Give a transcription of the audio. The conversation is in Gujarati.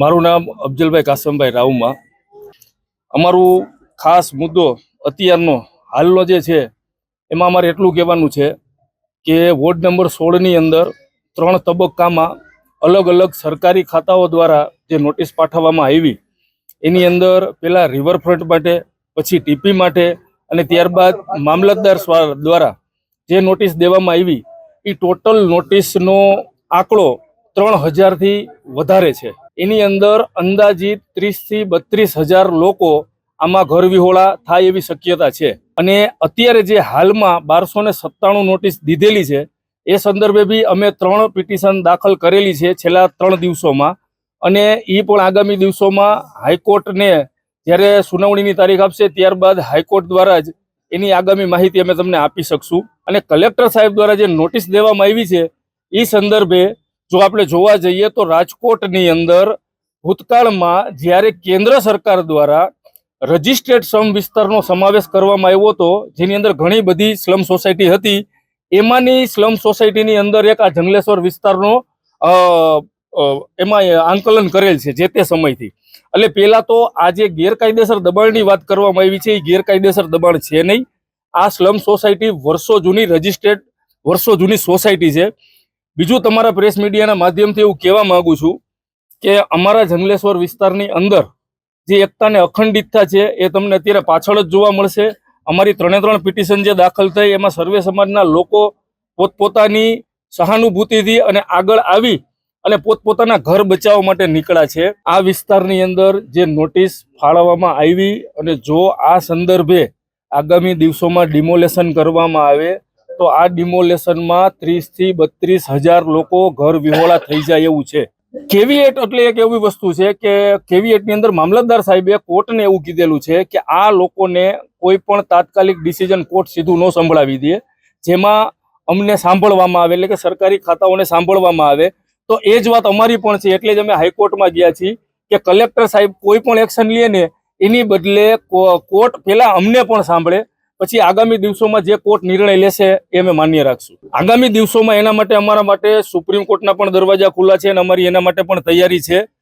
મારું નામ અફજલભાઈ કાસમભાઈ રાવમાં। અમારું ખાસ મુદ્દો અત્યારનો હાલનો જે છે એમાં અમારે એટલું કહેવાનું છે કે વોર્ડ નંબર 16ની અંદર 3 તબક્કામાં અલગ અલગ સરકારી ખાતાઓ દ્વારા જે નોટિસ પાઠવવામાં આવી એની અંદર પહેલાં રિવરફ્રન્ટ માટે, પછી ટીપી માટે અને ત્યારબાદ મામલતદાર દ્વારા જે નોટિસ દેવામાં આવી એ ટોટલ નોટિસનો આંકડો 3000થી વધારે છે। એની અંદર અંદાજિત 30થી 32,000 લોકો આમાં ઘર વિહોળા થાય એવી શક્યતા છે। અને અત્યારે જે હાલમાં 1297 નોટિસ દીધેલી છે એ સંદર્ભે બી અમે 3 પિટિશન દાખલ કરેલી છે છેલ્લા 3 દિવસોમાં, અને એ પણ આગામી દિવસોમાં હાઈકોર્ટને જ્યારે સુનાવણીની તારીખ આપશે ત્યારબાદ હાઈકોર્ટ દ્વારા જ એની આગામી માહિતી અમે તમને આપી શકશું। અને કલેક્ટર સાહેબ દ્વારા જે નોટિસ દેવામાં આવી છે એ સંદર્ભે જો આપણે જોવા જઈએ તો રાજકોટની અંદર ભૂતકાળમાં જ્યારે કેન્દ્ર સરકાર દ્વારા રજિસ્ટ્રેડ સ્લમ વિસ્તારનો સમાવેશ કરવામાં આવ્યો હતો, જેની અંદર ઘણી બધી સ્લમ સોસાયટી હતી, એમાંની સ્લમ સોસાયટીની અંદર એક આ જંગલેશ્વર વિસ્તારનો એમાં આંકલન કરેલ છે જે તે સમયથી। એટલે પહેલાં તો આ જે ગેરકાયદેસર દબાણની વાત કરવામાં આવી છે એ ગેરકાયદેસર દબાણ છે નહીં। આ સ્લમ સોસાયટી વર્ષો જૂની રજિસ્ટ્રેડ વર્ષો જૂની સોસાયટી છે। બીજું તમારા પ્રેસ મીડિયાના માધ્યમથી એવું કહેવા માંગુ છું કે અમારા જંગલેશ્વર વિસ્તારની અંદર જે એકતા અને અખંડિતતા છે એ તમને અત્યારે પાછળ જ જોવા મળશે। અમારી 3 પિટિશન જે દાખલ થઈ એમાં સર્વે સમાજના લોકો પોતપોતાની સહાનુભૂતિથી અને આગળ આવી અને પોતપોતાના ઘર બચાવવા માટે નીકળ્યા છે। આ વિસ્તારની અંદર જે નોટિસ ફાળવવામાં આવી અને જો આ સંદર્ભે આગામી દિવસોમાં ડિમોલેશન કરવામાં આવે તો આ ડિમોલેશનમાં 30થી 32,000 લોકો ઘર વિહોળા થઈ જાય એવું છે। કેવીએટ એટલે એક એવી વસ્તુ છે કે કેવીએટની અંદર મામલતદાર સાહેબે કોર્ટને એવું કીધેલું છે કે આ લોકોને કોઈ પણ તાત્કાલિક ડિસિઝન કોર્ટ સીધું ન સંભળાવી દે, જેમાં અમને સાંભળવામાં આવે, એટલે કે સરકારી ખાતાઓને સાંભળવામાં આવે। તો એ જ વાત અમારી પણ છે, એટલે જ અમે હાઈકોર્ટમાં ગયા છીએ કે કલેક્ટર સાહેબ કોઈ પણ એક્શન લે ને એની બદલે કોર્ટ પહેલા અમને પણ સાંભળે, પછી આગામી દિવસોમાં જે કોર્ટ નિર્ણય લેશે એ અમે માન્ય રાખશું। આગામી દિવસોમાં એના માટે અમારા માટે સુપ્રીમ કોર્ટના પણ દરવાજા ખુલ્લા છે અને અમારી એના માટે પણ તૈયારી છે।